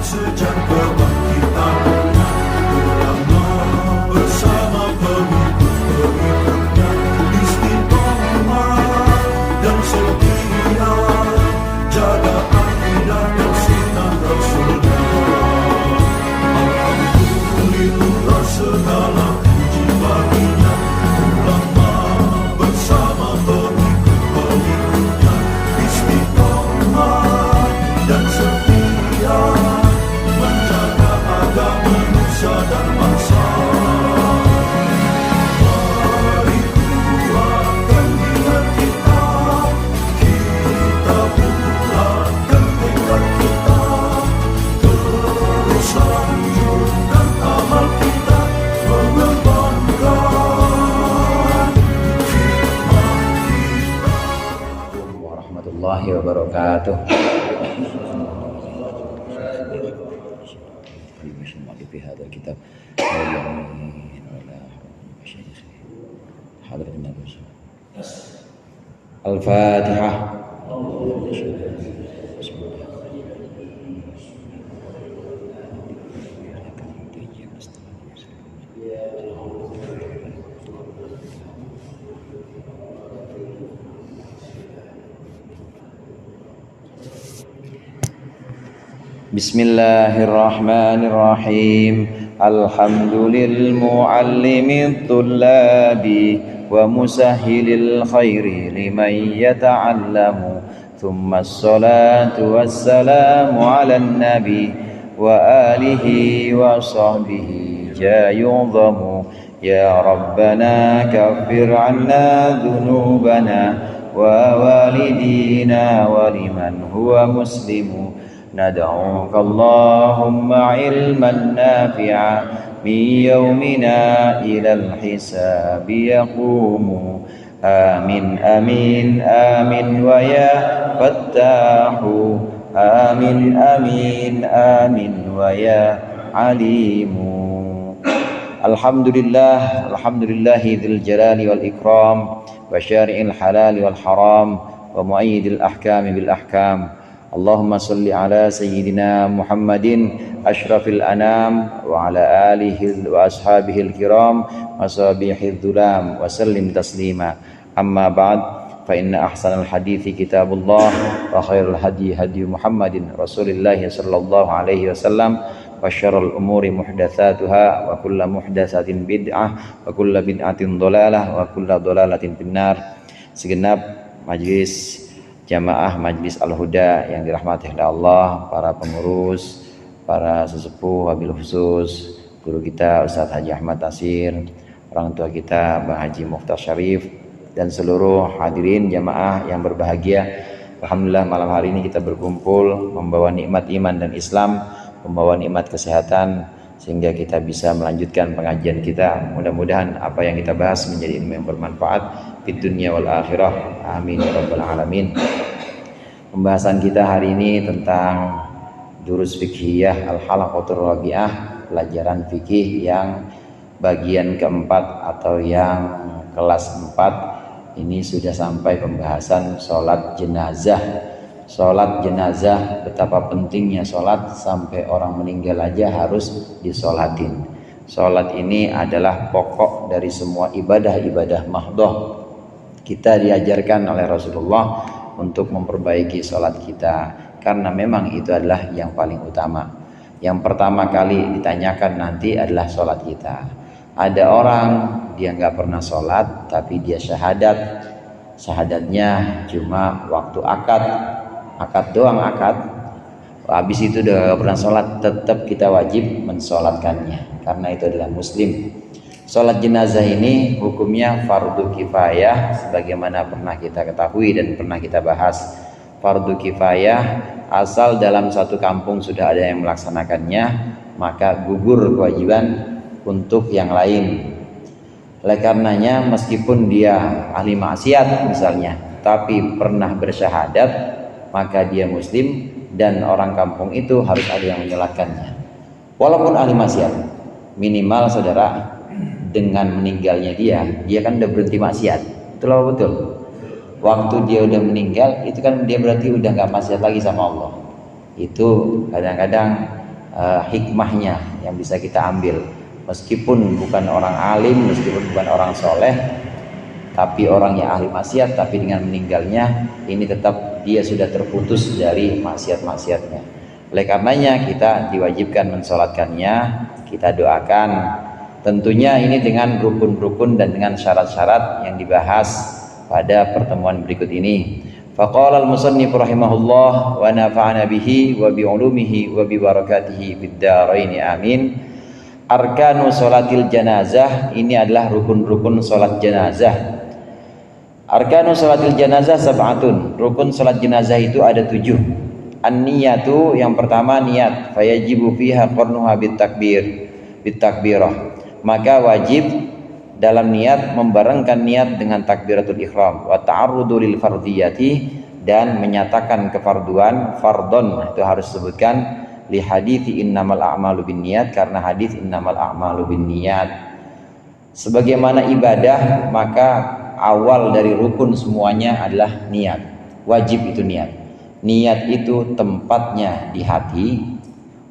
sejak kebangkitan ulama bersama pengikut-pengikutnya istiqomah dan setia jaga akidah dan sunnah Rasulullah. Alhamdulillah segala puji baginya ulama bersama pengikut-pengikutnya istiqomah dan setia menjaga agama nusa dan bangsa. Mari kuatkan niat kita, kita bulatkan tekad kita, terus lanjutkan amal kita, mengembangkan hikmah kita. Warahmatullahi wabarakatuh. في هذا الكتاب حضرة النبي الفاتحة. Bismillahirrahmanirrahim. Alhamdulil muallimit tullabi wa musahhilil khairi liman yata'allamu. Thumma as-salatu wassalamu 'alan nabi wa alihi wa sahbihi jayudhamu. Ya Rabbana kaffir 'anna dhunubana wa walidina wa liman huwa muslimu. ندعوك اللهم علما نافعا من يومنا إلى الحساب يقوم. آمين آمين آمين ويا فتاح. آمين آمين آمين ويا عليم. Alhamdulillah, alhamdulillahi dzil jalali wal ikram wa syari'il halal wal haram wa muayyidil ahkami bil ahkam. Allahumma salli ala sayyidina Muhammadin asyrafil anam wa ala alihi wa ashabihil kiram masabihid dhulam wa sallim taslima. Amma ba'd, fa inna ahsanal hadithi kitabullah wa khairul hadi hadi Muhammadin Rasulillah sallallahu alaihi wasallam wa syarrul umuri muhdatsatuha wa kullu muhdatsatin bid'ah wa kullu bid'atin dhalalah wa kullu dhalalatin finnar. Segenap majlis jamaah Majlis Al-Huda yang dirahmati oleh Allah, para pengurus, para sesepuh, wabil khusus guru kita Ustaz Haji Ahmad Tasir, orang tua kita Bang Haji Mukhtar Syarif, dan seluruh hadirin jamaah yang berbahagia. Alhamdulillah malam hari ini kita berkumpul membawa nikmat iman dan Islam, membawa nikmat kesehatan, sehingga kita bisa melanjutkan pengajian kita. Mudah-mudahan apa yang kita bahas menjadi ilmu yang bermanfaat di dunia wal akhirah. Amin ya rabbal alamin. Pembahasan kita hari ini tentang durus fiqhiyah al-halaqatur rabi'ah, pelajaran fikih yang bagian keempat atau yang kelas 4. Ini sudah sampai pembahasan sholat jenazah. Sholat jenazah, betapa pentingnya sholat, sampai orang meninggal aja harus disolatin. Sholat ini adalah pokok dari semua ibadah-ibadah mahdoh. Kita diajarkan oleh Rasulullah untuk memperbaiki sholat kita, karena memang itu adalah yang paling utama. Yang pertama kali ditanyakan nanti adalah sholat kita. Ada orang dia nggak pernah sholat, tapi dia syahadat. Syahadatnya cuma waktu akad doang akad. Habis itu udah gak pernah sholat, tetap kita wajib mensolatkannya, karena itu adalah muslim. Sholat jenazah ini hukumnya fardu kifayah, sebagaimana pernah kita ketahui dan pernah kita bahas. Fardu kifayah, asal dalam satu kampung sudah ada yang melaksanakannya, maka gugur kewajiban untuk yang lain. Oleh karenanya, meskipun dia ahli maksiat misalnya, tapi pernah bersyahadat, maka dia muslim dan orang kampung itu harus ada yang menyolatkannya. Walaupun ahli maksiat, minimal saudara, dengan meninggalnya dia kan udah berhenti maksiat. Betul apa betul? Waktu dia udah meninggal, itu kan dia berarti udah gak maksiat lagi sama Allah. Itu kadang-kadang hikmahnya yang bisa kita ambil. Meskipun bukan orang alim, meskipun bukan orang soleh, tapi orang yang ahli maksiat, tapi dengan meninggalnya ini tetap dia sudah terputus dari maksiat-maksiatnya. Oleh karenanya kita diwajibkan mensolatkannya, kita doakan. Tentunya ini dengan rukun-rukun dan dengan syarat-syarat yang dibahas pada pertemuan berikut ini. Faqala al-musannif rahimahullah wa nafa'ana bihi wa bi ulumihi wa bi barakatihi fid dharain amin. Arkanu salatil janazah, ini adalah rukun-rukun salat jenazah. Arkanu salatil janazah sab'atun, rukun salat jenazah itu ada 7. An-niyatu, yang pertama niat, fayajibu fiha qarnuha bitakbirah, maka wajib dalam niat membarengkan niat dengan takbiratul ihram, wa ta'arrudu lil fardiyati, dan menyatakan kefarduan, fardon itu harus disebutkan, li hadithi innamal a'malu binniyat, karena hadis innamal a'malu binniyat. Sebagaimana ibadah, maka awal dari rukun semuanya adalah niat. Wajib itu niat. Niat itu tempatnya di hati,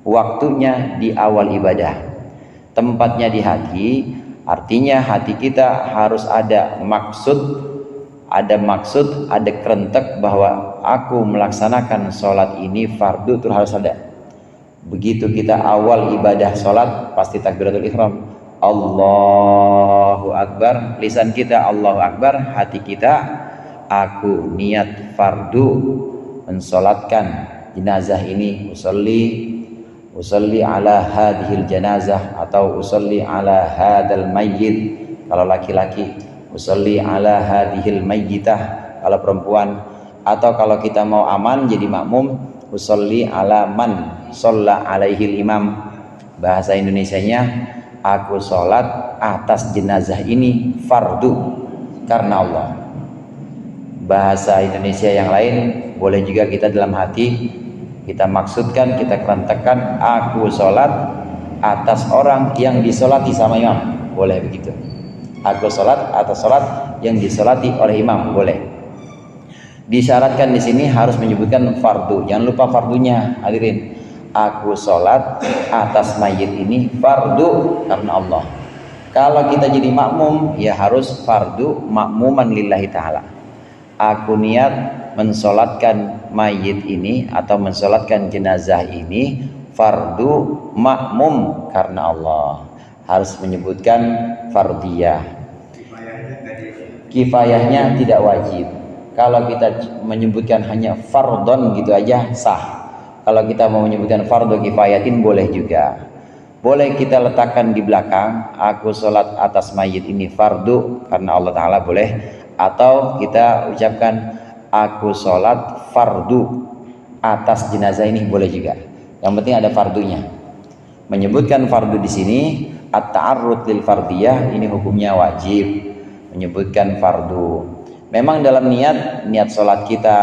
waktunya di awal ibadah. Tempatnya di hati, artinya hati kita harus ada maksud, ada kerentek bahwa aku melaksanakan sholat ini fardu, itu harus ada. Begitu kita awal ibadah sholat, pasti takbiratul ihram, Allahu Akbar, lisan kita Allahu Akbar, hati kita aku niat fardu mensolatkan jenazah ini, usolli ala hadhil janazah, atau usolli ala hadal mayyit kalau laki-laki, usolli ala hadhil mayyitah kalau perempuan, atau kalau kita mau aman jadi makmum, usolli ala man sholla alaihil imam. Bahasa Indonesianya, aku sholat atas jenazah ini fardu karena Allah. Bahasa Indonesia yang lain boleh juga kita dalam hati kita maksudkan, kita kerentekan, aku sholat atas orang yang disolati sama imam, boleh begitu. Aku sholat atas sholat yang disolati oleh imam, boleh. Disyaratkan di sini harus menyebutkan fardu, jangan lupa fardunya, hadirin. Aku sholat atas mayit ini fardu karena Allah. Kalau kita jadi makmum, ya harus fardu makmuman lillahi ta'ala. Aku niat mensolatkan mayit ini atau mensolatkan jenazah ini fardu makmum karena Allah. Harus menyebutkan fardiyah. Kifayahnya tidak wajib. Kalau kita menyebutkan hanya fardon gitu aja sah. Kalau kita mau menyebutkan fardu kifayatin boleh juga. Boleh kita letakkan di belakang, aku sholat atas mayit ini fardu karena Allah Ta'ala, boleh. Atau kita ucapkan aku sholat fardu atas jenazah ini, boleh juga. Yang penting ada fardunya. Menyebutkan fardu di sini, at-ta'arrud lil fardiyah, ini hukumnya wajib. Menyebutkan fardu. Memang dalam niat sholat kita,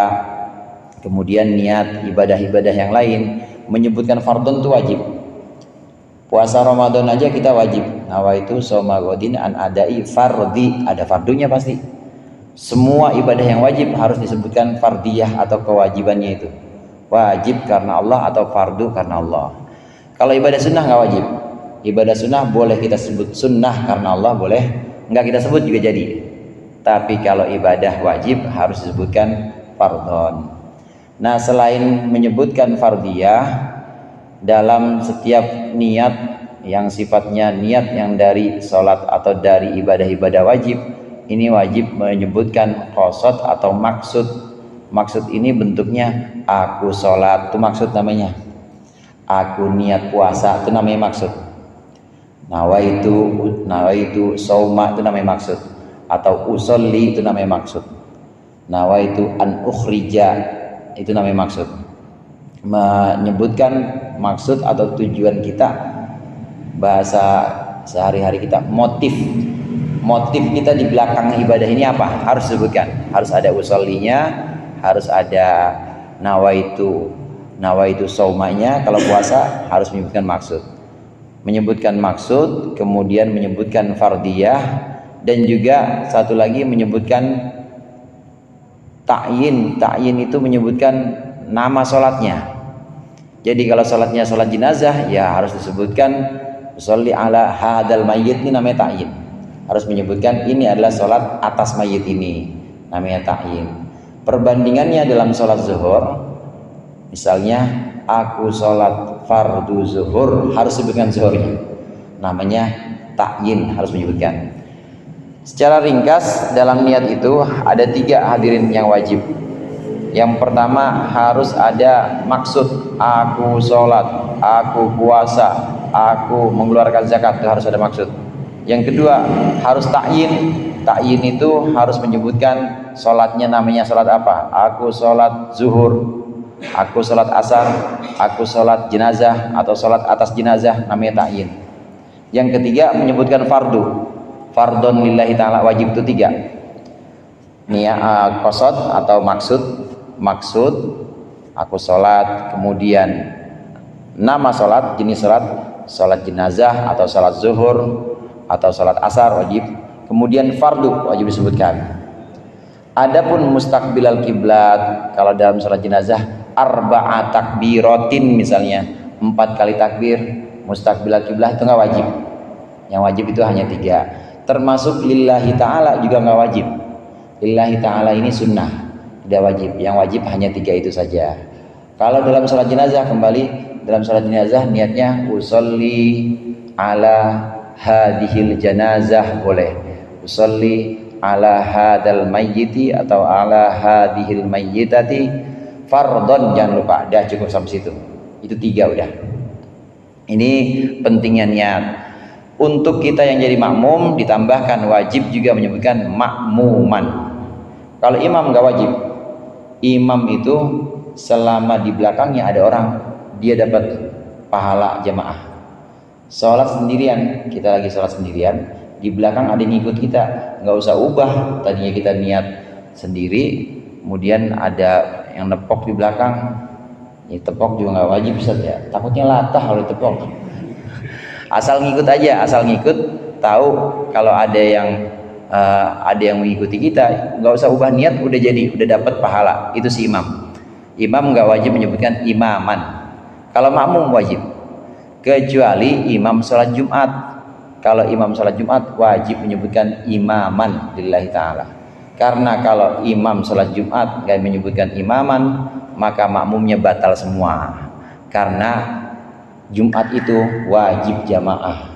kemudian niat ibadah-ibadah yang lain, menyebutkan fardun itu wajib. Puasa Ramadan aja kita wajib. Nawaitu shoma ghadin an adai fardi, ada fardunya pasti. Semua ibadah yang wajib harus disebutkan fardiyah atau kewajibannya itu. Wajib karena Allah atau fardu karena Allah. Kalau ibadah sunnah nggak wajib. Ibadah sunnah boleh kita sebut sunnah karena Allah, boleh. Nggak kita sebut juga jadi. Tapi kalau ibadah wajib harus disebutkan fardhon. Nah, selain menyebutkan fardiyah dalam setiap niat yang sifatnya niat yang dari sholat atau dari ibadah-ibadah wajib, ini wajib menyebutkan qasad atau maksud. Maksud ini bentuknya aku sholat, itu maksud namanya. Aku niat puasa, itu namanya maksud. Nawaitu sauma, itu namanya maksud. Atau usolli, itu namanya maksud. Nawaitu an ukhrija, itu namanya maksud. Menyebutkan maksud atau tujuan kita, bahasa sehari-hari kita, motif kita di belakang ibadah ini apa, harus disebutkan. Harus ada usollinya, harus ada nawaitu saumanya. Kalau puasa harus menyebutkan maksud. Menyebutkan maksud, kemudian menyebutkan fardiyah, dan juga satu lagi menyebutkan ta'yin. Ta'yin itu menyebutkan nama sholatnya. Jadi kalau sholatnya sholat jenazah, ya harus disebutkan sholli ala hadal mayyit, ini namanya ta'yin. Harus menyebutkan ini adalah sholat atas mayit ini, namanya ta'yin. Perbandingannya dalam sholat zuhur, misalnya aku sholat fardu zuhur, harus sebutkan zuhurnya, namanya ta'yin, harus menyebutkan. Secara ringkas dalam niat itu ada 3 hadirin yang wajib. Yang pertama harus ada maksud, aku sholat, aku puasa, aku mengeluarkan zakat, itu harus ada maksud. Yang kedua harus ta'yin. Ta'yin itu harus menyebutkan sholatnya namanya sholat apa. Aku sholat zuhur, aku sholat asar, aku sholat jenazah atau sholat atas jenazah, namanya ta'yin. Yang ketiga menyebutkan fardu. Fardon lillahi ta'ala, wajib itu 3. Niat qasad atau maksud aku sholat, kemudian nama sholat, jenis sholat, sholat jenazah atau sholat zuhur atau sholat asar wajib, kemudian fardu wajib disebutkan. Adapun mustaqbilal kiblat, kalau dalam sholat jenazah arba'a takbiratin, misalnya 4 kali takbir mustaqbilal kiblat, itu nggak wajib. Yang wajib itu hanya 3, termasuk lillahi ta'ala juga nggak wajib. Lillahi ta'ala ini sunnah, tidak wajib. Yang wajib hanya 3 itu saja. Kalau dalam sholat jenazah, kembali dalam sholat jenazah niatnya usolli ala hadihil janazah, boleh usolli ala hadal mayyiti atau ala hadihil mayyitati fardon, jangan lupa. Dah cukup sampai situ, itu 3 udah. Ini pentingnya niat. Untuk kita yang jadi makmum ditambahkan wajib juga menyebutkan makmuman. Kalau imam nggak wajib. Imam itu selama di belakangnya ada orang, dia dapat pahala jamaah. Sholat sendirian, kita lagi sholat sendirian, di belakang ada yang ngikut kita, nggak usah ubah. Tadinya kita niat sendiri, kemudian ada yang nepok di belakang, ya tepok juga nggak wajib Ustaz ya, takutnya latah kalau tepok. Asal ngikut aja, asal ngikut, tahu kalau ada yang mengikuti kita, nggak usah ubah niat, udah jadi, udah dapat pahala. Itu si imam. Imam nggak wajib menyebutkan imaman. Kalau makmum wajib, kecuali imam sholat Jumat. Kalau imam sholat Jumat wajib menyebutkan imaman lillahi ta'ala. Karena kalau imam sholat Jumat nggak menyebutkan imaman, maka makmumnya batal semua. Karena Jumat itu wajib jamaah.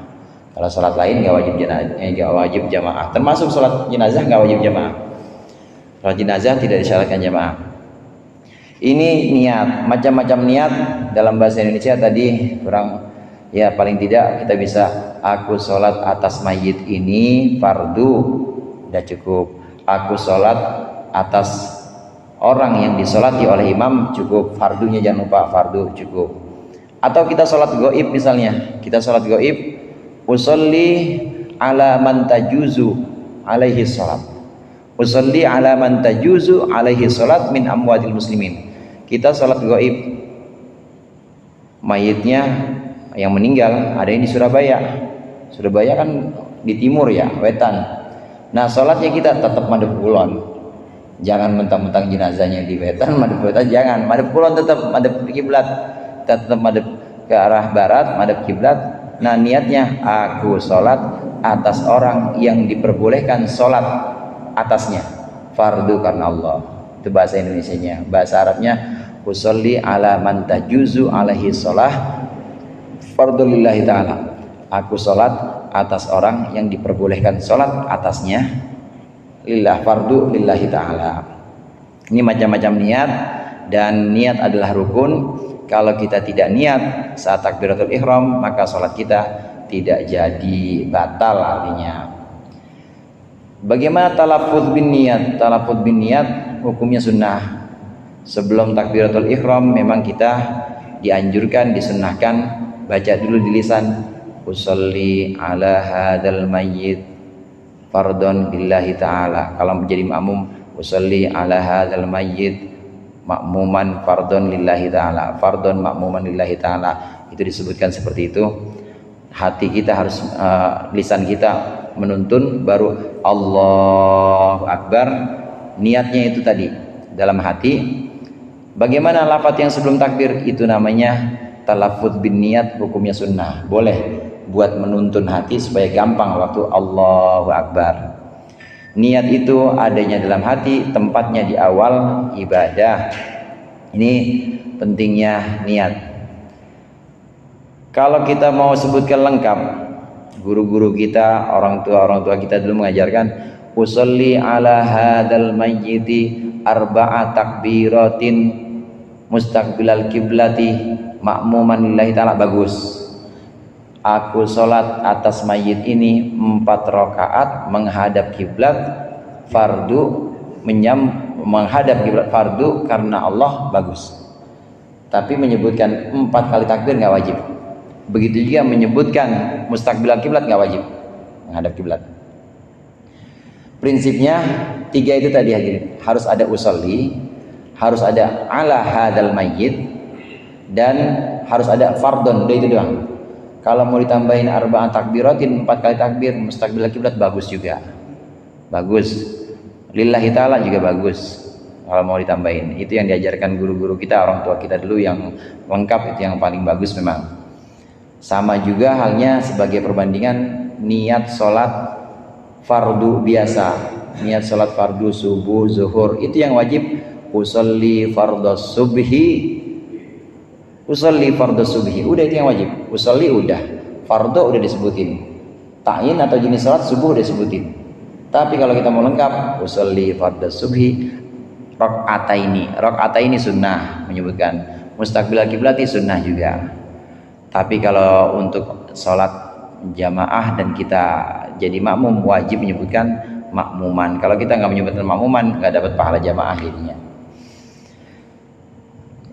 Kalau sholat lain nggak wajib jamaah. Termasuk sholat jenazah nggak wajib jamaah. Sholat jenazah tidak disyaratkan jamaah. Ini niat, macam-macam niat dalam bahasa Indonesia tadi kurang, ya paling tidak kita bisa aku sholat atas mayit ini fardu, udah cukup. Aku sholat atas orang yang disolati oleh imam, cukup. Fardunya jangan lupa, fardu cukup. Atau kita sholat goib, misalnya kita sholat goib, usolli ala man tajuzu alaihi sholat, usolli ala man tajuzu alaihi sholat min amwadil muslimin. Kita sholat goib, mayitnya yang meninggal ada yang di Surabaya. Surabaya kan di timur ya, wetan. Nah sholatnya kita tetap madhep kulon, jangan mentang-mentang jenazahnya di wetan madhep wetan, jangan. Madhep kulon tetap madhep kiblat, tetap madhep ke arah barat, madhep kiblat. Nah niatnya aku sholat atas orang yang diperbolehkan sholat atasnya, fardu karena Allah. Itu bahasa Indonesianya. Bahasa Arabnya usolli ala man tajuzu alaihi sholah fardu lillahi ta'ala. Aku sholat atas orang yang diperbolehkan sholat atasnya, lillah, fardu lillahi ta'ala. Ini macam-macam niat, dan niat adalah rukun. Kalau kita tidak niat saat takbiratul ihram, maka sholat kita tidak jadi, batal artinya. Bagaimana talaffuz bin niat? Talaffuz bin niat hukumnya sunnah. Sebelum takbiratul ihram memang kita dianjurkan, disunnahkan baca dulu di lisan, usolli ala hadal mayyit fardon billahi ta'ala. Kalau menjadi makmum, usolli ala hadal mayyit makmuman fardon lillahi ta'ala, fardon makmuman lillahi ta'ala. Itu disebutkan seperti itu. Hati kita harus, lisan kita menuntun, baru Allahu Akbar. Niatnya itu tadi dalam hati, Bagaimana lafaz yang sebelum takbir? Itu namanya talaffuz bin niat, hukumnya sunnah. Boleh buat menuntun hati supaya gampang waktu Allahu Akbar. Niat itu adanya dalam hati, tempatnya di awal ibadah. Ini pentingnya niat. Kalau kita mau sebutkan lengkap, guru-guru kita, orang tua kita dulu mengajarkan, usolli ala hadzal mayyiti arba'a takbiratin mustaqbilal kiblati ma'muman lillahi ta'ala. Bagus. Aku sholat atas mayit ini 4 rakaat menghadap kiblat fardu, menghadap kiblat fardu karena Allah. Bagus. Tapi menyebutkan 4 kali takbir nggak wajib. Begitu juga menyebutkan mustaqbilal kiblat nggak wajib, menghadap kiblat. Prinsipnya 3 itu tadi hadirin, harus ada usolli, harus ada ala hadal mayyit, dan harus ada fardun. Udah itu doang. Kalau mau ditambahin arba'an takbiratin, 4 kali takbir mustaqbilal kiblat, bagus juga. Bagus. Lillahi ta'ala juga bagus. Kalau mau ditambahin, itu yang diajarkan guru-guru kita, orang tua kita dulu yang lengkap, itu yang paling bagus memang. Sama juga halnya sebagai perbandingan niat sholat fardu biasa, niat sholat fardu subuh, zuhur, itu yang wajib. Usolli fardhus subhi, usolli fardhus subhi, udah itu yang wajib. Usolli udah, fardu udah disebutin, ta'yin atau jenis sholat subuh udah disebutin. Tapi kalau kita mau lengkap, usolli fardhus subhi rakaataini sunnah, menyebutkan mustaqbilal kiblati sunnah juga. Tapi kalau untuk sholat jamaah dan kita jadi makmum, wajib menyebutkan makmuman. Kalau kita nggak menyebutkan makmuman, nggak dapat pahala jamaah jadinya.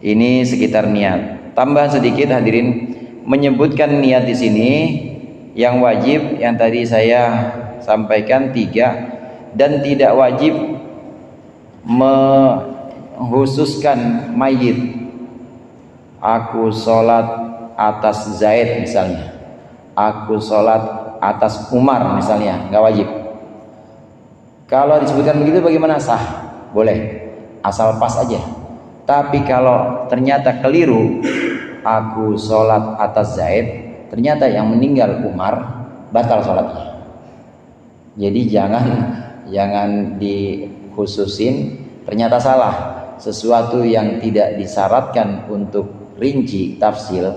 Ini sekitar niat. Tambah sedikit hadirin, menyebutkan niat di sini yang wajib yang tadi saya sampaikan 3, dan tidak wajib menghususkan mayit. Aku sholat atas Zaid misalnya, aku sholat atas Umar misalnya, nggak wajib. Kalau disebutkan begitu bagaimana? Sah, boleh, asal pas aja. Tapi kalau ternyata keliru, aku sholat atas Zaid, ternyata yang meninggal Umar, batal sholatnya. Jadi jangan dikhususin, ternyata salah. Sesuatu yang tidak disyaratkan untuk rinci tafsil,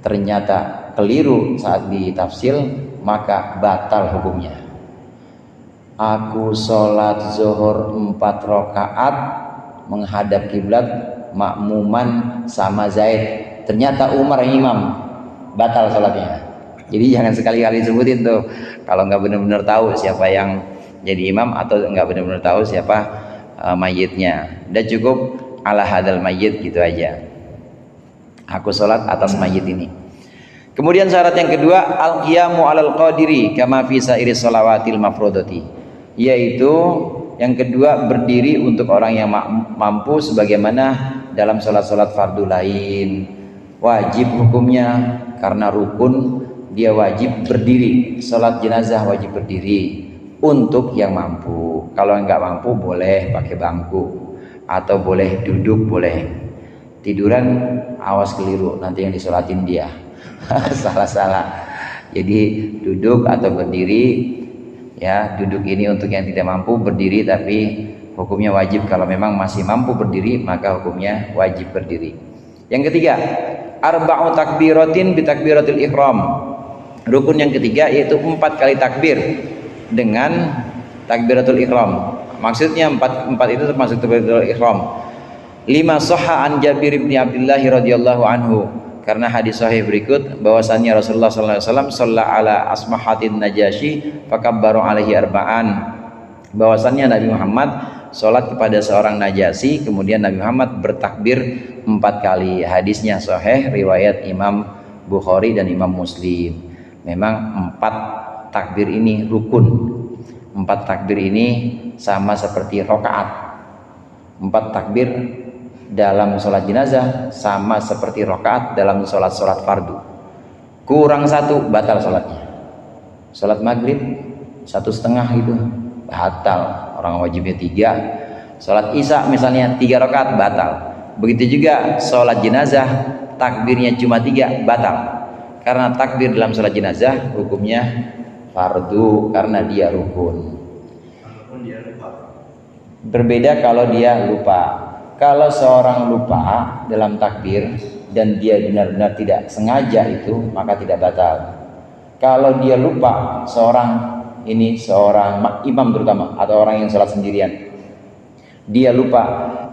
ternyata keliru saat ditafsil, maka batal hukumnya. Aku sholat zuhur 4 rakaat menghadap kiblat makmuman sama Zaid, ternyata Umar yang imam, batal sholatnya. Jadi jangan sekali-kali sebutin tuh kalau nggak benar-benar tahu siapa yang jadi imam atau nggak benar-benar tahu siapa mayitnya. Udah cukup ala hadal mayit gitu aja, aku sholat atas mayit ini. Kemudian syarat yang kedua, al-qiyamu alal qadiri kama fi sairi shalawatil mafrodoti, yaitu yang kedua berdiri untuk orang yang mampu sebagaimana dalam sholat-sholat fardu lain. Wajib hukumnya karena rukun, dia wajib berdiri. Sholat jenazah wajib berdiri untuk yang mampu. Kalau nggak mampu boleh pakai bangku atau boleh duduk, boleh. Tiduran awas keliru, nanti yang disolatin dia. Salah-salah. Jadi duduk atau berdiri. Ya, duduk ini untuk yang tidak mampu, berdiri tapi hukumnya wajib. Kalau memang masih mampu berdiri, maka hukumnya wajib berdiri. Yang ketiga, arba'u takbiratin bi takbiratil ihram. Rukun yang ketiga yaitu 4 kali takbir dengan takbiratul ihram. Maksudnya 4 itu termasuk takbiratul ihram. 5 sahha an Jabir bin Abdullah radhiyallahu anhu. Karena hadis sahih berikut bahwasannya Rasulullah sallallahu alaihi wasallam shalla ala asmahatin najasyi fakabbaru alaihi arba'an. Bahwasannya Nabi Muhammad salat kepada seorang Najasyi, kemudian Nabi Muhammad bertakbir 4 kali. Hadisnya sahih riwayat Imam Bukhari dan Imam Muslim. Memang 4 takbir ini rukun. 4 takbir ini sama seperti rakaat. 4 takbir dalam sholat jenazah sama seperti rakaat dalam sholat fardu. Kurang 1 batal sholatnya. Sholat maghrib 1,5 gitu batal, orang wajibnya 3. Sholat isya misalnya 3 rakaat batal. Begitu juga sholat jenazah, takbirnya cuma 3 batal. Karena takbir dalam sholat jenazah hukumnya fardu karena dia rukun. Walaupun dia lupa. Berbeda kalau dia lupa. Kalau seorang lupa dalam takbir dan dia benar-benar tidak sengaja itu, maka tidak batal. Kalau dia lupa, seorang imam terutama atau orang yang sholat sendirian, dia lupa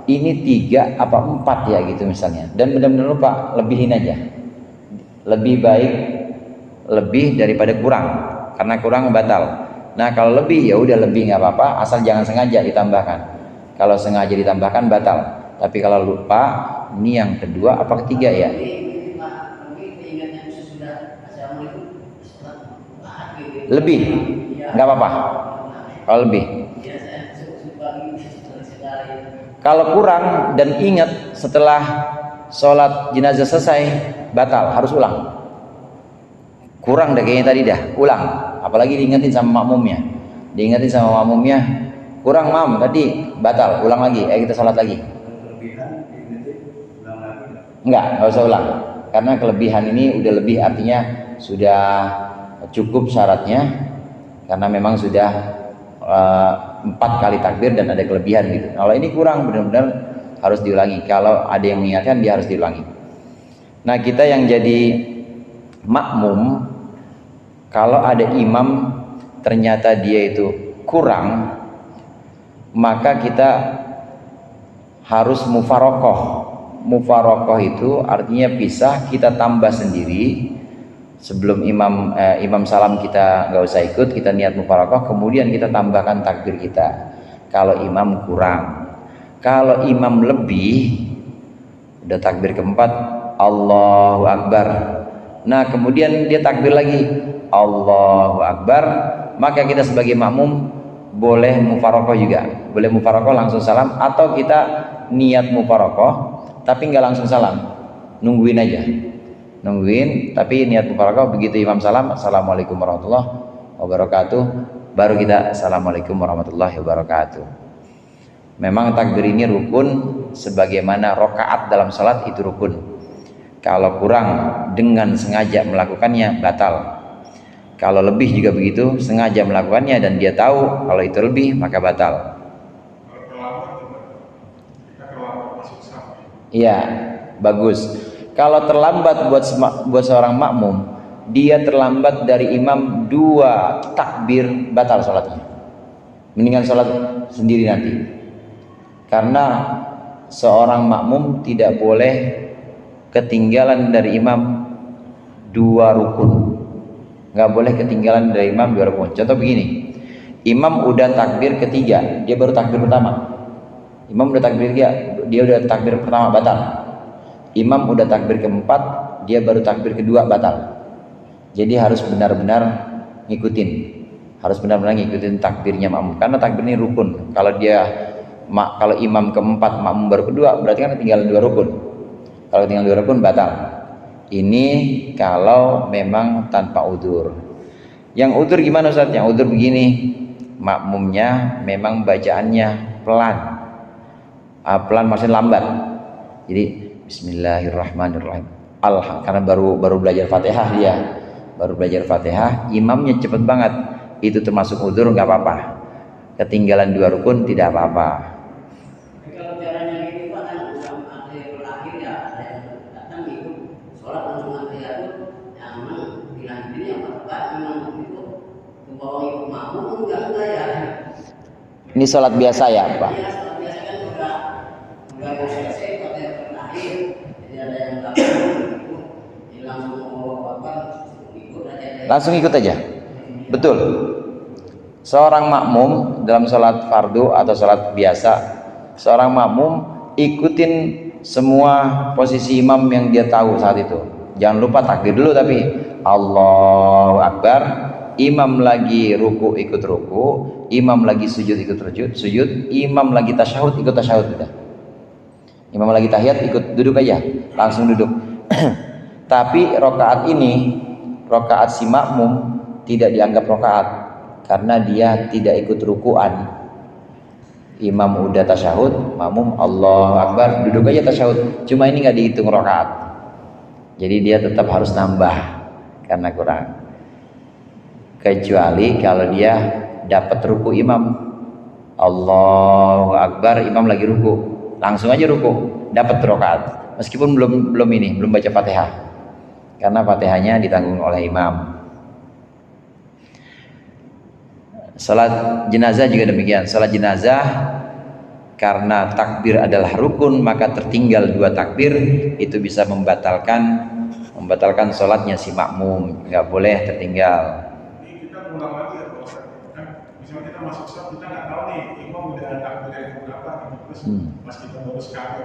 ini 3 apa 4 ya gitu misalnya, dan benar-benar lupa, lebihin aja. Lebih baik lebih daripada kurang, karena kurang batal. Nah kalau lebih ya udah lebih nggak apa-apa, asal jangan sengaja ditambahkan. Kalau sengaja ditambahkan batal. Tapi kalau lupa, ini yang kedua apa ketiga ya? Lebih, nggak apa-apa. Kalau lebih. Kalau kurang dan ingat setelah sholat jenazah selesai, batal, harus ulang. Kurang deh kayaknya tadi dah, ulang. Apalagi diingetin sama makmumnya. Kurang mam tadi, batal, ulang lagi. Kita sholat lagi. Kelebihan diingetin ulang lagi Nggak usah ulang. Karena kelebihan ini udah lebih, artinya sudah cukup syaratnya. Karena memang sudah 4 kali takbir dan ada kelebihan gitu. Kalau ini kurang, benar-benar harus diulangi. Kalau ada yang mengingatkan, dia harus diulangi. Nah kita yang jadi makmum, kalau ada imam ternyata dia itu kurang, maka kita harus mufarokoh. Mufarokoh itu artinya pisah, kita tambah sendiri. Sebelum imam salam kita nggak usah ikut, kita niat mufarokoh, kemudian kita tambahkan takbir kita. Kalau imam kurang, kalau imam lebih, udah takbir keempat, Allahu Akbar. Nah kemudian dia takbir lagi, Allahu Akbar, maka kita sebagai makmum boleh mufarokoh juga. Boleh mufarokoh langsung salam, atau kita niat mufarokoh tapi nggak langsung salam, nungguin aja. Tapi niat mufarokoh, begitu imam salam, assalamualaikum warahmatullahi wabarakatuh, baru kita assalamualaikum warahmatullahi wabarakatuh. Memang takbir ini rukun, sebagaimana rokaat dalam salat itu rukun. Kalau kurang dengan sengaja melakukannya, batal. Kalau lebih juga begitu, sengaja melakukannya dan dia tahu kalau itu lebih, maka batal. Iya, bagus. Kalau terlambat buat seorang makmum, dia terlambat dari imam 2 takbir, batal sholatnya. Mendingan sholat sendiri nanti. Karena seorang makmum tidak boleh ketinggalan dari imam 2 rukun. Nggak boleh ketinggalan dari imam 2 rukun. Contoh begini, imam udah takbir ketiga, dia baru takbir pertama. Imam udah takbir dia udah takbir pertama, batal. Imam udah takbir keempat, dia baru takbir kedua, batal. Jadi harus benar-benar ngikutin. Takbirnya makmum, karena takbir ini rukun. Kalau imam keempat, makmum baru kedua, berarti kan tinggal 2 rukun. Kalau tinggal 2 rukun, batal. Ini kalau memang tanpa udzur. Yang udzur gimana Ustaz? Yang udzur begini, makmumnya memang bacaannya pelan. Pelan maksudnya lambat. Jadi Bismillahirrahmanirrahim. Karena baru belajar Fatihah dia. Baru belajar Fatihah, imamnya cepet banget. Itu termasuk udzur, nggak apa-apa. Ketinggalan 2 rukun tidak apa-apa. Kalau caranya gitu Pak, kan akhir ya, ada yang datang itu sholat langsung akhir yang memang dilanjutin yang Pak memang itu ke bawah ikut makmum enggak ya. Ini sholat biasa ya Pak? Iya, sholat biasa kan udah mau selesai pada terakhir, jadi ada yang datang itu langsung mau apa ikut aja. Langsung ikut aja. Betul. Seorang makmum dalam sholat fardu atau sholat biasa, seorang makmum ikutin semua posisi imam yang dia tahu saat itu. Jangan lupa takbir dulu, tapi Allahu Akbar. Imam lagi ruku ikut ruku, imam lagi sujud ikut sujud, imam lagi tasyahud ikut tasyahud udah. Imam lagi tahiyat ikut duduk aja, langsung duduk. Tapi rokaat ini, rokaat si makmum tidak dianggap rokaat karena dia tidak ikut rukuan. Imam udah tasyahud, makmum Allahu Akbar, duduk aja tasyahud. Cuma ini nggak dihitung rakaat. Jadi dia tetap harus nambah karena kurang. Kecuali kalau dia dapat ruku imam, Allahu Akbar, imam lagi ruku, langsung aja ruku, dapat rakaat. Meskipun belum baca Fatihah. Karena Fatihahnya ditanggung oleh imam. Salat jenazah juga demikian. Salat jenazah karena takbir adalah rukun, maka tertinggal 2 takbir itu bisa membatalkan salatnya si makmum. Nggak boleh tertinggal. Ini kita ulang lagi ya Pak Ustaz. Kan misalnya kita masuk sholat, kita nggak tahu nih imam udah ada takbir yang berapa, terus pas kita baru sekali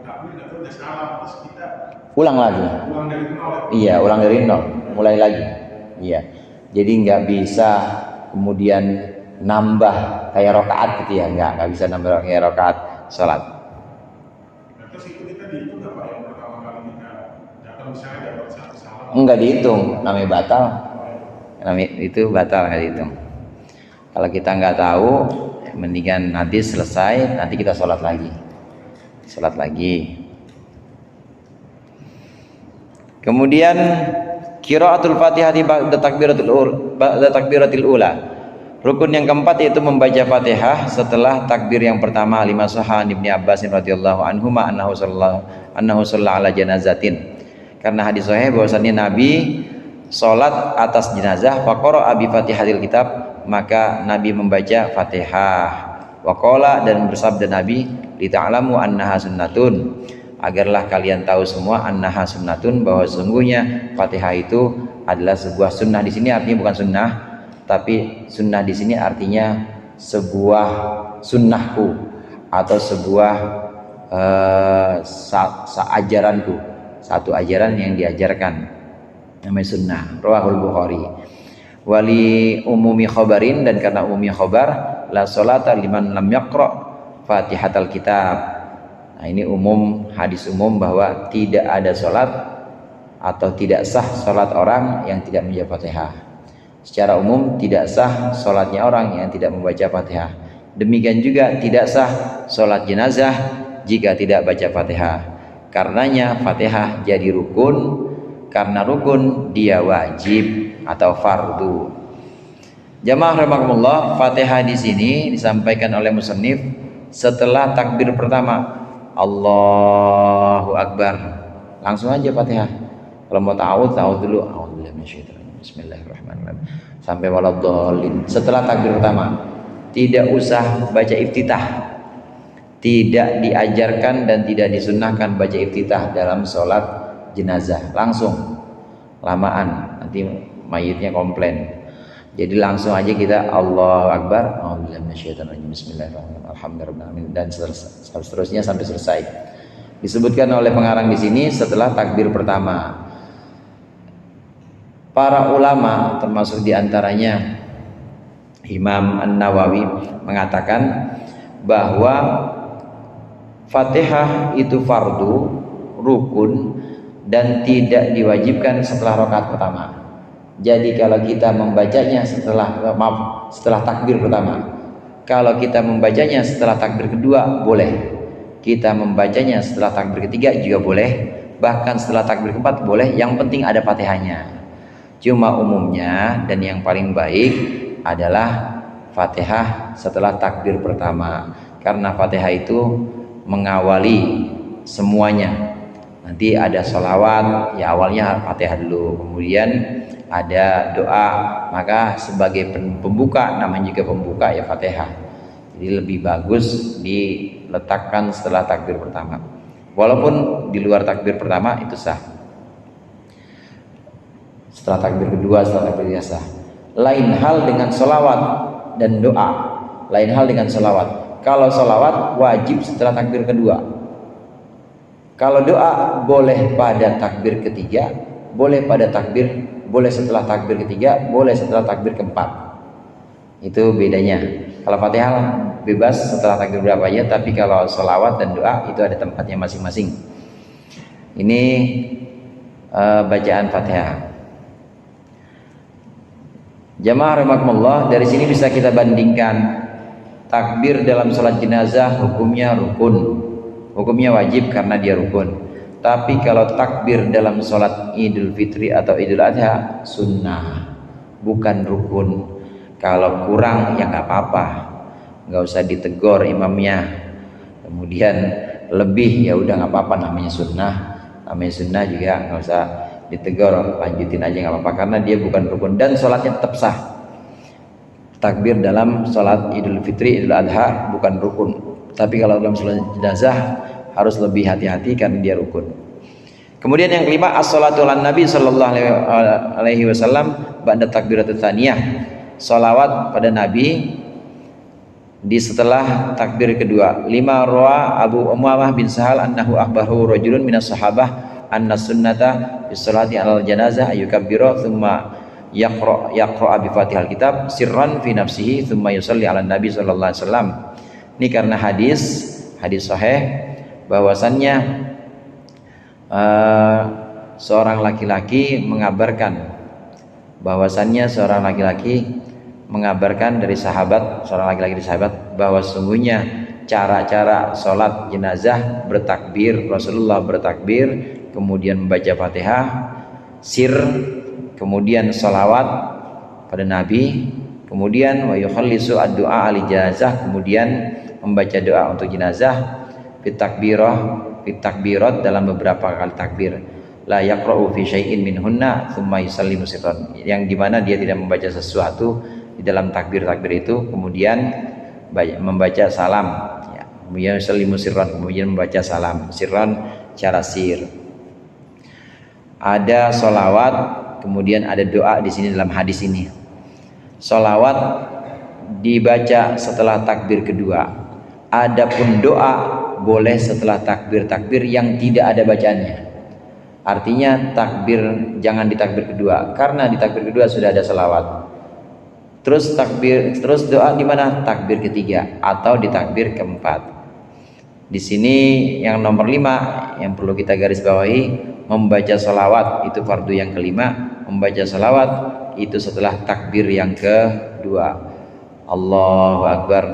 takbir, terus udah salam, terus kita Ulang lagi. ulang dari nol. Iya, ulang dari nol, mulai lagi. Iya. Jadi nggak bisa kemudian nambah kayak rakaat gitu ya, nggak bisa nambah kayak rakaat sholat. Nah, terus itu kita dihitung nggak Pak yang pertama kali kita datang misalnya dapat satu salam? Nggak dihitung, namanya batal. Namanya itu batal, nggak dihitung. Kalau kita nggak tahu, mendingan nanti selesai, nanti kita sholat lagi. Kemudian qiraatul Fatihah ba'da takbiratul ula. Rukun yang keempat yaitu membaca Fatihah setelah takbir yang pertama. Lima sahahan Ibnu Abbas radhiyallahu anhuma annahu shalla ala janazatin. Karena hadis sahih bahwasannya Nabi salat atas jenazah, faqara bi Fatihatil kitab, maka Nabi membaca Fatihah. Wa qala, dan bersabda Nabi, li ta'lamu annaha sunnatun, agarlah kalian tahu semua annaha sunnatun, bahwa sesungguhnya Fatihah itu adalah sebuah sunnah. Di sini artinya bukan sunnah, tapi sunnah di sini artinya sebuah sunnahku atau sebuah ajaranku, satu ajaran yang diajarkan, namanya sunnah. Rawahul Bukhari. Wali umumi khabarin, dan karena umumnya khabar, la sholata liman lam yaqra Fatihatal kitab. Nah, ini umum, hadis umum bahwa tidak ada sholat atau tidak sah sholat orang yang tidak membaca Fatihah. Secara umum tidak sah sholatnya orang yang tidak membaca Fatihah. Demikian juga tidak sah sholat jenazah jika tidak baca Fatihah. Karenanya Fatihah jadi rukun, karena rukun dia wajib atau fardu. Jamaah rahimakumullah, Fatihah di sini disampaikan oleh musannif setelah takbir pertama, Allahu Akbar. Langsung aja Fatihah. Kalau mau ta'awudz dulu. A'udzubillahi minasyaitonir rajim. Bismillahirrahmanirrahim. Sampai waladhdallin. Setelah takbir pertama, tidak usah baca iftitah. Tidak diajarkan dan tidak disunnahkan baca iftitah dalam sholat jenazah. Langsung, lamaan, nanti mayitnya komplain. Jadi langsung aja kita Allahu Akbar, a'udzubillahi minasyaitonir rajim, bismillahirrahmanirrahim, alhamdulillah, dan seterusnya sampai selesai. Disebutkan oleh pengarang di sini setelah takbir pertama. Para ulama termasuk diantaranya Imam An-Nawawi mengatakan bahwa Fatihah itu fardu, rukun, dan tidak diwajibkan setelah rakaat pertama. Jadi kalau kita membacanya setelah takbir pertama, kalau kita membacanya setelah takbir kedua boleh, kita membacanya setelah takbir ketiga juga boleh, bahkan setelah takbir keempat boleh, yang penting ada Fatihahnya. Cuma umumnya dan yang paling baik adalah Fatihah setelah takbir pertama, karena Fatihah itu mengawali semuanya. Nanti ada sholawat, ya awalnya Fatihah dulu, kemudian ada doa, maka sebagai pembuka, namanya juga pembuka ya Fatihah. Jadi lebih bagus diletakkan setelah takbir pertama. Walaupun di luar takbir pertama itu sah. Setelah takbir kedua, setelah takbir ketiga sah. Lain hal dengan sholawat dan doa. Lain hal dengan sholawat. Kalau sholawat wajib setelah takbir kedua. Kalau doa boleh pada takbir ketiga, boleh boleh setelah takbir ketiga, boleh setelah takbir keempat. Itu bedanya. Kalau Fatihah bebas setelah takbir berapa aja, tapi kalau sholawat dan doa itu ada tempatnya masing-masing. Ini bacaan Fatihah. Jamaah rahimakumullah, dari sini bisa kita bandingkan Takbir dalam sholat jenazah hukumnya rukun, hukumnya wajib karena dia rukun. Tapi kalau takbir dalam sholat Idul Fitri atau Idul Adha sunnah, bukan rukun. Kalau kurang ya nggak apa-apa, nggak usah ditegur imamnya. Kemudian lebih ya udah nggak apa-apa, namanya sunnah. Namanya sunnah juga nggak usah ditegur, lanjutin aja nggak apa-apa karena dia bukan rukun dan sholatnya tetap sah. Takbir dalam sholat Idul Fitri, Idul Adha bukan rukun. Tapi kalau dalam sholat jenazah harus lebih hati-hati karena dia rukun. Kemudian yang kelima, as-salatu ala Nabi sallallahu alaihi wasallam ba'da takbiratul tsaniyah. Shalawat pada Nabi di setelah takbir kedua. 5 rawa Abu Umamah bin Sahal annahu akhbarahu rajulun minas sahabah anna sunnata bis salati alal janazah ayyukabbiru thumma yaqra bi Fatihal kitab sirran fi nafsihi thumma yusalli ala Nabi sallallahu alaihi wasallam. Ini karena hadis sahih bahwasannya seorang laki-laki mengabarkan dari sahabat, seorang laki-laki dari sahabat bahwa sungguhnya cara-cara sholat jenazah bertakbir, Rasulullah bertakbir kemudian membaca Fatihah sir, kemudian sholawat pada Nabi, kemudian wa yukhallisu ad-du'a ali jenazah, kemudian membaca doa untuk jenazah fitakbirat dalam beberapa kali takbir, la yaqra'u fi syai'in minhunna thumma yusallimu sirran, yang dimana dia tidak membaca sesuatu di dalam takbir-takbir itu kemudian membaca salam ya, kemudian yusallimu sirran, kemudian membaca salam sirran cara sir. Ada sholawat, kemudian ada doa di sini dalam hadis ini. Sholawat dibaca setelah takbir kedua. Adapun doa boleh setelah takbir yang tidak ada bacaannya. Artinya takbir jangan di takbir kedua, karena di takbir kedua sudah ada sholawat. Terus doa di mana? Takbir ketiga atau di takbir keempat. Di sini yang nomor 5 yang perlu kita garis bawahi, membaca sholawat itu fardu yang kelima. Membaca sholawat itu setelah takbir yang kedua. Allahu Akbar.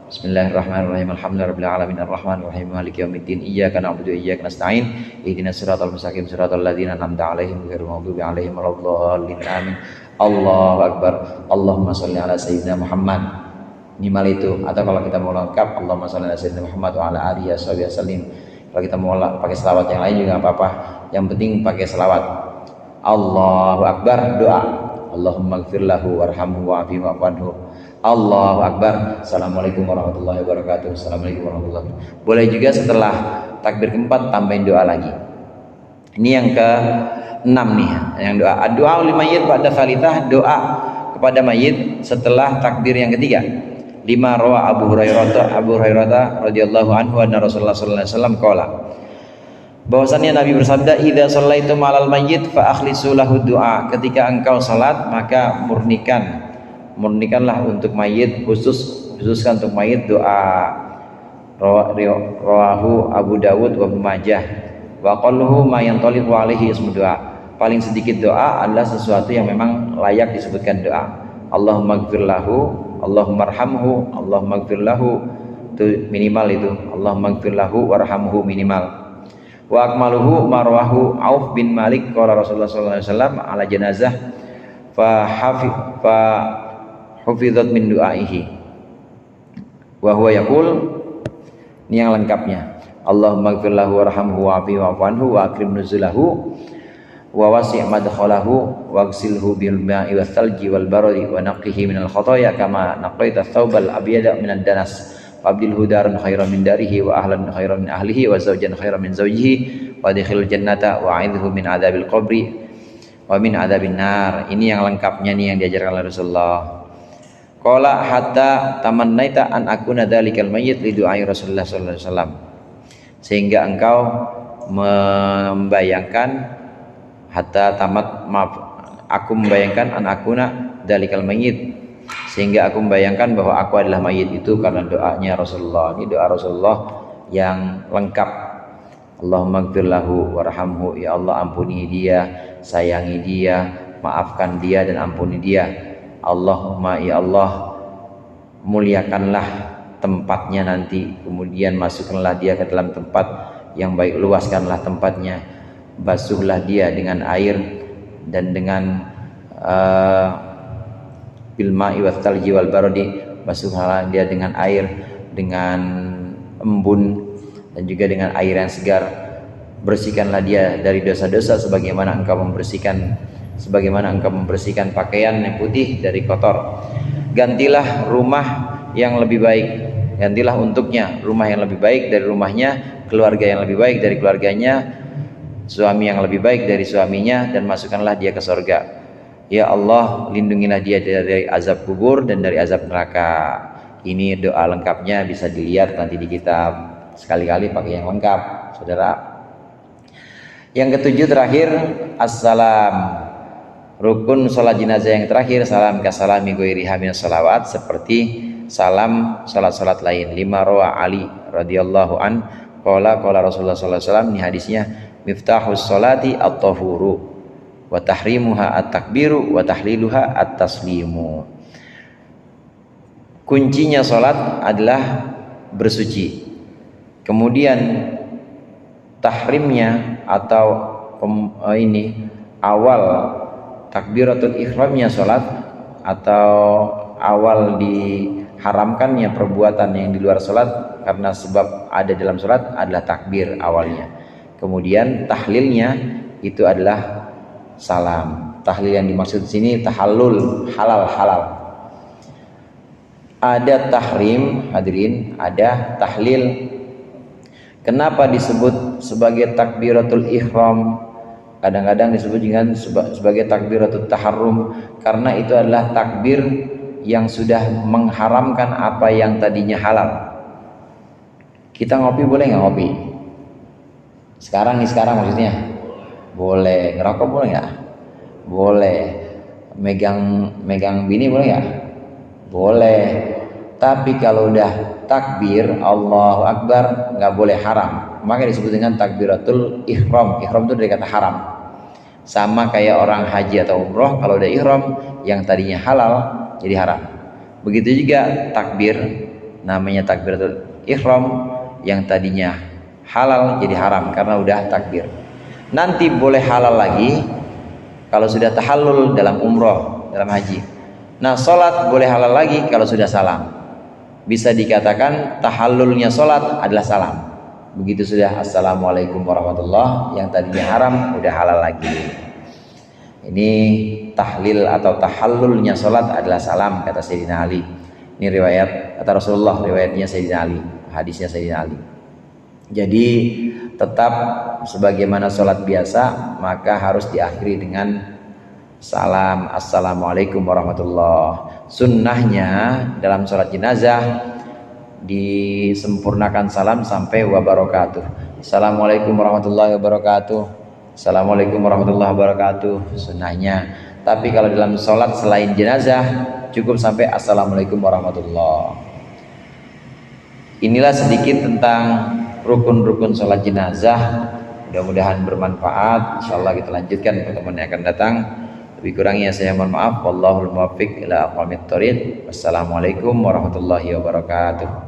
Bismillahirrahmanirrahim. Alhamdulillahirabbil alamin arrahmanir rahim maliki yaumiddin iyyaka na'budu wa iyyaka nasta'in ihdinas siratal mustaqim siratal ladzina an'amta 'alaihim ghairil maghdubi 'alaihim waladdallin amin. Allahu Akbar. Allahumma sholli ala sayyidina Muhammad. Minimal itu, atau kalau kita mau lengkap Allahumma sholli ala sayyidina Muhammad wa ala alihi wasallim. Kalau kita mau pakai selawat yang lain juga apa-apa, yang penting pakai selawat. Allahu Akbar, doa. Allahumma ighfir lahu warhamhu wa'afihi wa'fu anhu. Allahu Akbar. Assalamualaikum warahmatullahi wabarakatuh. Assalamualaikum warahmatullahi wabarakatuh. Boleh juga setelah takbir keempat tambahin doa lagi. Ini yang ke-6 nih, yang doa. Doa lil mayyit ba'da tsalitsah, doa kepada mayit setelah takbir yang ketiga. 5 rawa Abu Hurairah radhiyallahu anhu anna Rasulullah sallallahu alaihi wasallam qala, bahwasannya Nabi bersabda, idza shallaitum 'alal mayyit fa akhlisu lahu du'a. Ketika engkau salat maka murnikanlah untuk mayit, khususkan untuk mayit doa. Rawahu Abu Dawud wa Ibnu Majah. Wa qalluhu ma yantaliqu alaihi ismu doa. Paling sedikit doa adalah sesuatu yang memang layak disebutkan doa. Allahumma ighfir lahu, Allahumma arhamhu, Allahumma ighfir lahu, itu minimal itu. Allahumma ighfir lahu warhamhu minimal. Wa akmaluhu marwahu Auf bin Malik qala Rasulullah sallallahu alaihi wasallam ala janazah fa hufizat min du'aihi wa huwa yaqul. Ini yang lengkapnya. Allahumma ighfir lahu warhamhu wa'afihi wa'fu anhu wa akrim nuzulahu wa wasi' madkhalahu waghsilhu bil ma'i was salji wal baradi wa naqqihi minal khataaya kama naqaita thawbal abyada minad danas wa abdilhu daran khairan min darihi wa ahlan khairan min ahlihi wa zawjan khairan min zawjihi wa adkhilhu jannata wa a'idhu min adzabil qabri wa min adzabin nar. Ini yang lengkapnya nih yang diajarkan oleh Rasulullah. Qala hatta tamannaita an akuna dzalikal mayyit li du'ai Rasulullah sallallahu alaihi wasallam, sehingga engkau membayangkan aku membayangkan an akuna dzalikal mayyit, sehingga aku membayangkan bahwa aku adalah mayit itu karena doanya Rasulullah. Ini doa Rasulullah yang lengkap. Allahumma ighfir lahu warhamhu, ya Allah ampuni dia, sayangi dia, maafkan dia dan ampuni dia. Allahumma, ya Allah muliakanlah tempatnya nanti, kemudian masukkanlah dia ke dalam tempat yang baik, luaskanlah tempatnya, basuhlah dia dengan air dan dengan bil ma'i wat talji wal bardi, basuhlah dia dengan air, dengan embun dan juga dengan air yang segar. Bersihkanlah dia dari dosa-dosa sebagaimana engkau membersihkan pakaian yang putih dari kotor. Gantilah rumah yang lebih baik, gantilah untuknya rumah yang lebih baik dari rumahnya, keluarga yang lebih baik dari keluarganya, suami yang lebih baik dari suaminya, dan masukkanlah dia ke surga. Ya Allah, lindungilah dia dari azab kubur dan dari azab neraka. Ini doa lengkapnya, bisa dilihat nanti di kitab. Sekali-kali pakai yang lengkap, saudara. Yang ketujuh terakhir, assalam. Rukun sholat jenazah yang terakhir, salam kasalami ghairiha minas salawat, seperti salam salat-salat lain. Lima rawa Ali radhiyallahu an qala Rasulullah sallallahu alaihi wasallam, ini hadisnya, miftahus sholati at-tahuru wa tahrimuha at-takbiru wa tahliluha at-taslimu. Kuncinya salat adalah bersuci. Kemudian tahrimnya atau awal takbiratul ihramnya salat, atau awal diharamkannya perbuatan yang di luar salat karena sebab ada dalam salat adalah takbir awalnya. Kemudian tahlilnya itu adalah salam. Tahlil yang dimaksud di sini tahallul, halal. Ada tahrim, hadirin, ada tahlil. Kenapa disebut sebagai takbiratul ihram? Kadang-kadang disebut dengan sebagai takbiratul taharrum, karena itu adalah takbir yang sudah mengharamkan apa yang tadinya halal. Kita ngopi boleh nggak ngopi? Sekarang maksudnya? Boleh. Ngerokok boleh nggak? Boleh. Megang bini boleh nggak? Boleh. Tapi kalau udah takbir Allahu Akbar nggak boleh haram. Maka disebut dengan takbiratul ihram. Ihram itu dari kata haram. Sama kayak orang haji atau umroh, kalau udah ihram yang tadinya halal jadi haram. Begitu juga takbir, namanya takbiratul ihram, yang tadinya halal jadi haram karena udah takbir. Nanti boleh halal lagi kalau sudah tahallul dalam umroh, dalam haji. Nah, sholat boleh halal lagi kalau sudah salam. Bisa dikatakan tahallulnya sholat adalah salam. Begitu sudah assalamualaikum warahmatullah, yang tadinya haram udah halal lagi. Ini tahlil atau tahallulnya sholat adalah salam, kata Sayyidina Ali. Ini riwayat kata Rasulullah, riwayatnya Sayyidina Ali, hadisnya Sayyidina Ali. Jadi tetap sebagaimana sholat biasa, maka harus diakhiri dengan salam assalamualaikum warahmatullah. Sunnahnya dalam sholat jenazah disempurnakan salam sampai wabarakatuh. Assalamualaikum warahmatullahi wabarakatuh. Assalamualaikum warahmatullahi wabarakatuh, sunnahnya. Tapi kalau dalam sholat selain jenazah cukup sampai assalamualaikum warahmatullah. Inilah sedikit tentang rukun-rukun sholat jenazah. Mudah-mudahan bermanfaat. Insyaallah kita lanjutkan pertemuan yang akan datang. Lebih kurangnya saya mohon maaf. Wallahul muwaffiq ila aqwamit thoriq. Wassalamualaikum warahmatullahi wabarakatuh.